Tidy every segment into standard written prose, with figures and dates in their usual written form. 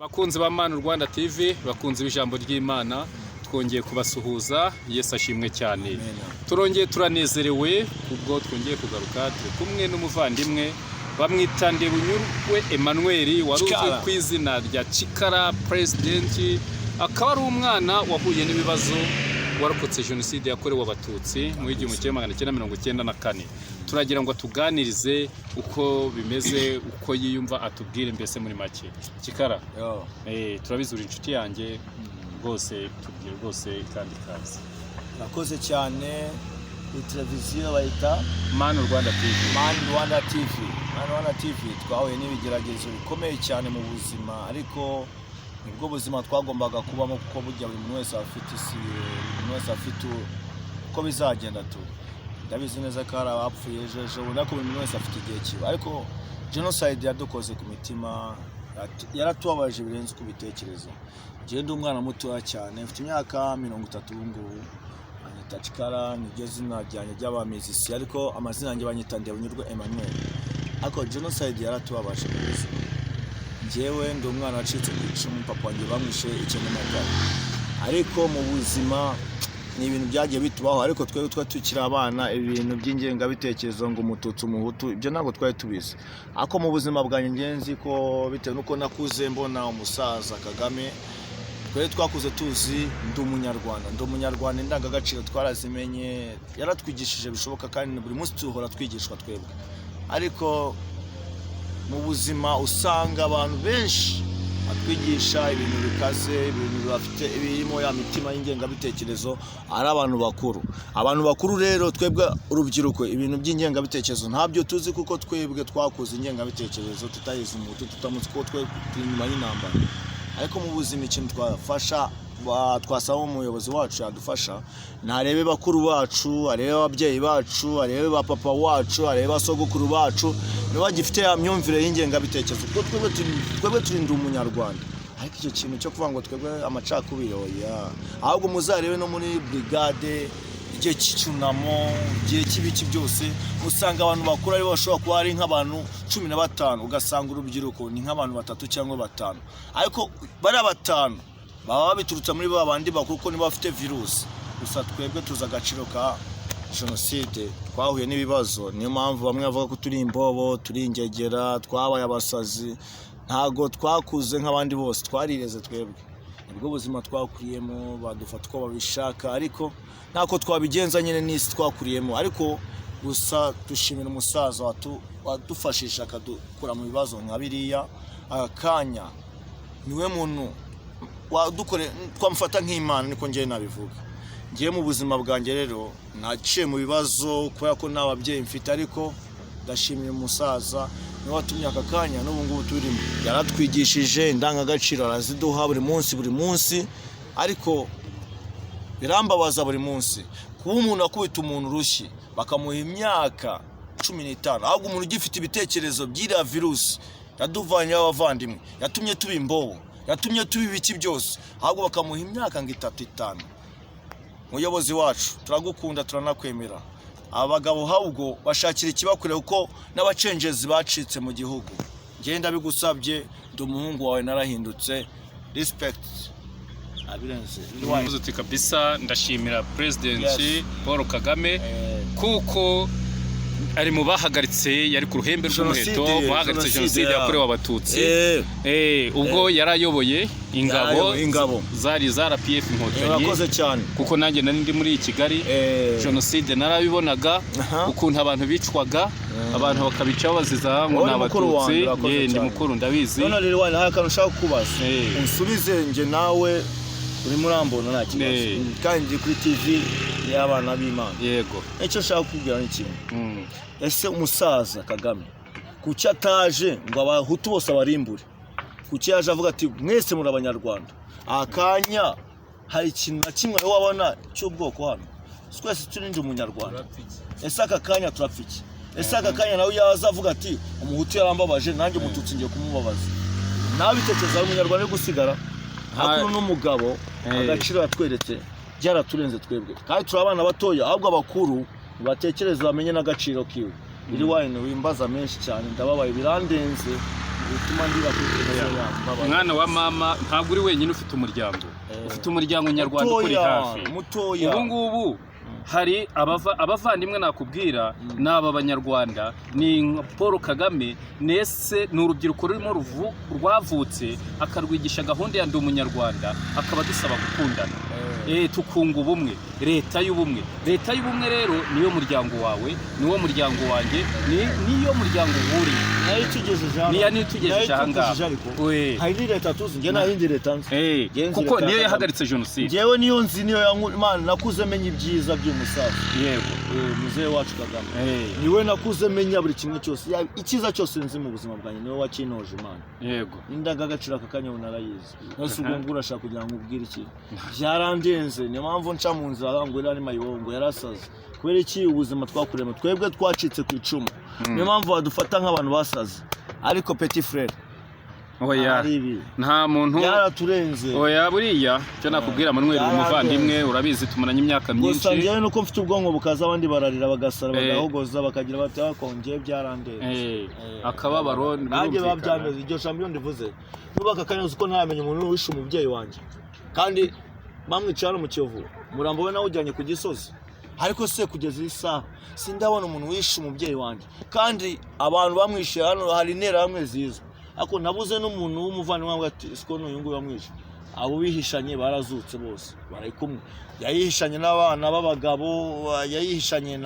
Bakunzi ba Emanwel.ati, bakunzi b'ijambo ry'Imana, twongeye kubasuhuza. Yesu ashimwe cyane. Turongeye turanezerewe kubwo twongeye kugaruka, turi kumwe n'umuvandimwe bamwita Ndebanyurwe Emanwel, waruzwe ku izina rya Cikara President, akaba ari umwana wahuye n'ibibazo warokotse jenoside yakorewe abatutsi mu 1994. Turagira ngo tuganirize uko bimeze, uko yiyumva, atubwire mbese muri make. Cikara, turabizura inshuti yanjye rwose, tubwire rwose kandi kazi. Nakoze cyane kuri televiziyo bayita Emanwel.ati twahuye n'ibigeragezo bikomeye cyane mu buzima, ariko nibwo buzima twagombaga kubamo, kuko burya buri muntu wese afite isi, buri wese afite uko bizagenda tu. Ndabizi neza ko hari abapfuye ejo, ubona ko buri muntu wese afite igihe kiba, ariko genocide yadukoze ku mitima, yaratubabaje birenze uko bitekerezo. Njye ndi umwana mutoya cyane, mfite imyaka 30 ubu ngubu. Banyita Cikara, niryo zina ryanjye ry'abamizisi, ariko amazina yanjye banyita Ndebanyurwe Emanwel. Ariko genocide yaratubabaje mu buzima. Njyewe ndi umwana wacitse ku icumu, papa wanjye bamwishe 1994. Ariko mu buzima ni ibintu byagiye bitubaho, ariko twebwe tukiri abana, ibintu by'ingengabitekerezo ngo umututsi umuhutu, ibyo ntabwo twari tubizi. Ariko mu buzima bwanjye ngenzi ko bitewe nuko nakuze mbona umusaza Kagame, twari twakuze tuzi ndi umunyarwanda, indangagaciro twarazimenye, yaratwigishije bishoboka, kandi buri munsi tuhora twigishwa twebwe. Ariko mu buzima usanga abantu benshi atwigisha ibintu bikaze, ibintu bafite ibirimo ya mitima y'ingengabitekerezo, ari abantu bakuru rero twebwe urubyiruko, ibintu by'ingengabitekerezo ntabyo tuzi, kuko twebwe twakuze ingengabitekerezo tutayizi umutu, tutamutse ko twe inyuma y'intambara. Ariko mu buzima ikintu twasaba umuyobozi wacu yadufasha, narebe bakuru bacu, arebe ababyeyi bacu, arebe ba papa wacu, arebe basogokuru bacu, nibagifite ya myumvire y'ingengabitekerezo, kuko twebwe turi ndi umunyarwanda. Ariko icyo kintu cyo kuvuga ngo twebwe amacakubiri, oya, ahubwo muzarebe no muri brigade, igihe cy'icyunamo, igihe cy'ibiki byose, usanga abantu bakuru ari bashobora kuba ari nk'abantu 15, ugasanga urubyiruko ni nk'abantu 3 cyangwa 5. Ariko bari 5 baba biturutse muri babandi bakuru, ko niba bafite virusi. Gusa twebwe tuza agaciro ka jenoside, twahuye n'ibibazo, niyo mpamvu bamwe bavuga ko turi imbobo, turi ingegera, twabaye abasazi. Ntago twakuze nk'abandi bose, twarireze twebwe. Nibwo buzima twakuriyemo, badufata uko babishaka, ariko ntako twabigenza nyine n'isi twakuriyemo. Ariko gusa dushimira umusaza wadufashisha akadukura mu bibazo nka biriya, akanya niwe muntu wadukore, twamufata nk'Imana, niko ngiye nabivuga. Ngiye mu buzima bwanjye rero naciye mu bibazo, kubera ko n'ababyeyi mfite, ariko ndashimira umusaza niwe watumye aka kanya n'ubu ngubu turimo. Yaratwigishije indangagaciro, araziduha buri munsi, ariko birambabaza buri munsi kuba umuntu akubita umuntu urushyi bakamuha imyaka 15, ahubwo umuntu ugifite ibitekerezo by'iriya virusi yaduvanye abavandimwe, yatumye tuba imbobo, yatumye tuba ibiki byose, ahubwo bakamuha imyaka ngo 3-5. Muyobozi wacu turagukunda, turanakwemera. Abagabo ahubwo bashakira ikibakure, kuko n'abacengezi bacitse mu gihugu. Ngenda bigusabye, ndi umuhungu wawe, narahindutse. Respect. Abirenze uti kabisa. Ndashimira President Paul Kagame, kuko ari mu bahagaritse, yari ku ruhembe rw'umuheto, bahagaritse jenoside yakorewe abatutsi. Ubwo yarayoboye ingabo zari za RPF Inkotanyi, kuko nanjye nari ndi muri Kigali. Jenoside narabibonaga ukuntu abantu bicwaga, abantu bakabica baziza ngo n'abatutsi. Ndi mukuru ndabizi. None rero wani hakantu ushaka kubaza, unsubize nje nawe uri murambona nta kibazo, kandi kuri TV y'abana b'Imana. Yego, icyo ushaka kubwira ni kimwe. Ese umusaza Kagame kuki ataje ngo abahutu bose abarimbure? Kuki yaje avuga ati mwese muri abanyarwanda? Akanya hari ikintu na kimwe wabona cy'ubwoko hano? Twese turi ndi umunyarwanda. Ese aka kanya turapfiki? Ese aka kanya nawe yaza avuga ati umuhutu yarambabaje, nanjye umututsi ngiye kumubabaza? Nabitekereza umunyarwanda yo gusigara. Hakuru n'umugabo agaciro yatweretse byaraturenze twebwe, kandi turi abana batoya, ahubwo abakuru batekereza bamenye n'agaciro kiwe. Biri wine wimbaza menshi cyane, ndababaye birandenze, bituma ndiba kuri mwana wa mama ntabwo uri wenyine ufite umuryango ufite umuryango nyarwanda kuri hafi ubu ngubu hari abavandimwe nakubwira n'aba banyarwanda ni Paul Kagame nese ni urubyiruko rurimo rwavutse akarwigisha gahunda ya ndi umunyarwanda akaba dusaba gukundana tukunga ubumwe leta y'ubumwe rero niyo muryango wawe niwo muryango wanjye niyo muryango wuri niyo tugejeje ahangaha hari leta tuzi njye nahindi leta kuko niyo yahagaritse jenoside njyewe niyo nzi niyo Imana nakuze menya ibyiza by'umusaza yego muzehe wacu Kagame niwe nakuze menya buri kimwe cyose ikiza cyose nzi mu buzima bwanjye niwe wakinoje Imana yego indangagaciro aka kanya narayizi nose ubwo ngurashaka kugira ngo ubwire iki byarandenze niyo mpamvu nca mu nzira ngo irani mayibongo yarasaze kubera iki ubuzima twakuremo twebwe twacitse ku icumu niyo mpamvu badufata nk'abantu basaze ariko petit frère oya nta muntu yaraturenze oya buriya cyo nakubwira Emmanuel umuvandimwe urabizi tumaranye imyaka myinshi gusa njyewe nuko mfite ubwonko bukaza abandi bararira bagasara bagahogoza bakagira bati akongeye byarandenze akababaro nanjye babyameze iryo jambo ndivuze nubaka kanyoze uko ntamenya umuntu wishe umubyeyi wanjye kandi bamwicana mu Kiyovu murambo we nawe ujyanye ku Gisozi ariko se kugeza isaha sindabona umuntu wishe umubyeyi wanjye kandi abantu bamwishe hano hari intera hamwe zizo ako nabuze n'umuntu w'umuvandimwe wangu ati siko n'uyu nguyu wamwishe abo bihishanye barazutse bose bari kumwe yayihishanye n'abana b'abagabo yayihishanye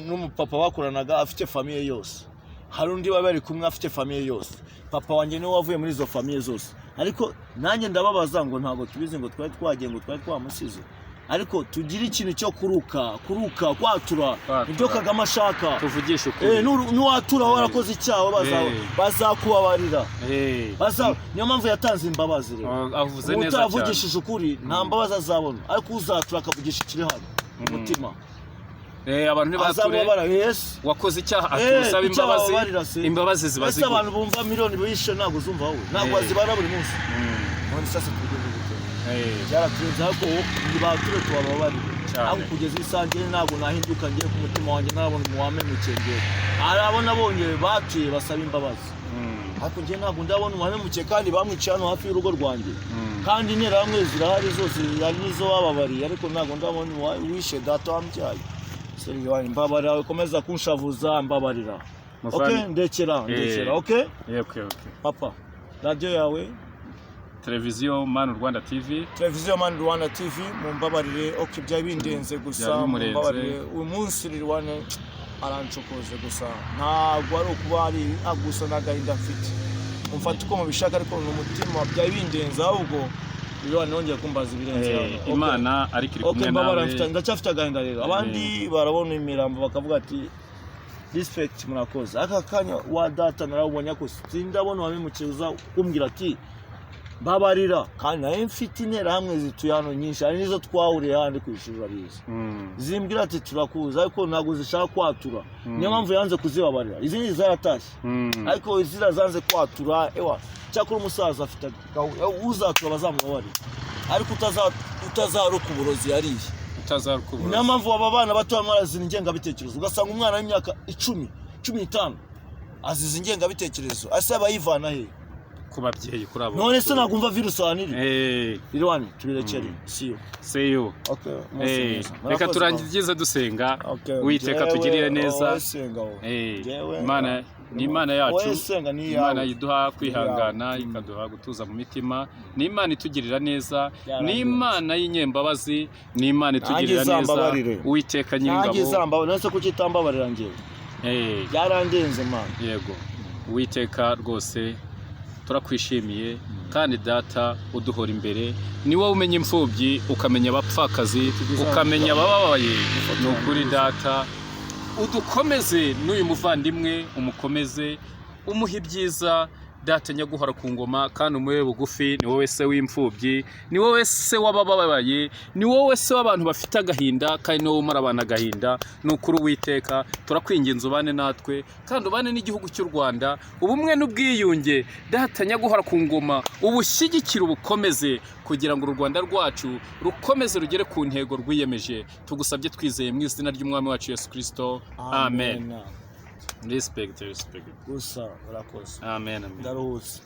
n'umupapa bakoranaga afite famiye yose hari undi bari kumwe afite famiye yose papa wanjye niwe wavuye muri izo famiye zose ariko nanjye ndababaza ngo ntabwo tubizi ngo twari twagiye ngo twari twamusize ariko tugira ikintu cyo kuruka kwatura ibyo Kagame ashaka tuvugisha ukuri n'uwatura warakoze icyaha bazakubabarira niyo mpamvu yatanze imbabazi rero utavugishije ukuri nta mbabazi azabona ariko uzatura akavugisha ikiri hano umutima abantu ntibature wakoze icyaha atusaba imbabazi ziba ziguye abantu bumva miliyoni bishe ntabwo uzumva wowe ntabwo azibara buri munsi none sasa byaraturenze ariko nibature tubababarire aho kugeza isange ntabwo nahinduka ngiye ku mutima wanjye nabona umuwamemukiye ngiye arabona bongeye batuye basaba imbabazi ariko njye ntabwo ndabona umuwamemukiye kandi bamwiciye hano hafi y'urugo rwanjye kandi intera hamwe zirahari zose hari n'izo bababariye ariko ntabwo ndabona wishe data wambyaye mbabarira ukomeza kunshavuza mbabarira ndekera papa radiyo yawe televiziyo Manu Rwanda TV mumbabarire byari bindenze gusa mumbabarire uyu munsi rirwane arancokoze gusa ntabwo ari ukuba ari gusa n'agahinda mfite mufata uko mubishaka ariko n'umutima byari bindenze ahubwo rirwane nongeye kumbaza ibirenze Imana ariko iri kumwe nawe ndacyafite agahinda rero abandi barabona imirambo bakavuga ati respect murakoze aka kanya wa data narabonye ko sindabona wabimukiye uza kumbwira ati babarira kandi nawe mfite intera hamwe zituye hano nyinshi hari nizo twahuriye handi ku ishuri urabizi zimbwira ati turakuza ariko ntabwo zishaka kwatura niyo mpamvu yanze kuzibabarira izindi zaratashye ariko izira zanze kwatura cyakora umusaza afite uzatura bazamubabarira ariko utazaruka uburozi yariye niyo mpamvu aba bana bato barazira ingengabitekerezo ugasanga umwana w'imyaka 10-15 azize ingengabitekerezo asaba yivana he kubabyeyi kuri abo none se nagumva virus aniri rirwani tubirekere see you reka turangize dusenga Uwiteka tugirire neza Imana yacu Imana yiduha kwihangana ikaduha gutuza mu mitima ni Imana itugirira neza ni Imana y'inyembabazi ni Imana itugirira neza Uwiteka nyir'ingabo nase kukitambabarira ngewe byarandenze Mana yego Uwiteka rwose turakwishimiye kandi data uduhora imbere ni wowe umenya imfubyi ukamenya abapfakazi ukamenya abababaye ni ukuri data udukomeze n'uyu muvandimwe umukomeze umuha ibyiza data nyaguhora ku ngoma kandi umuhe bugufi ni wowe se w'imfubyi ni wowe se w'abababaye ni wowe se w'abantu bafite agahinda kandi ni wowe umara abantu agahinda ni ukuri Uwiteka turakwinginze ubane natwe kandi ubane n'igihugu cy'u Rwanda ubumwe n'ubwiyunge data nyaguhora ku ngoma ubushyigikira ubukomeze kugira ngo u Rwanda rwacu rukomeze rugere ku ntego rwiyemeje tugusabye twizeye mu izina ry'umwami wacu Yesu Kristo amen respect gusa urakoze amen ndaruhutse.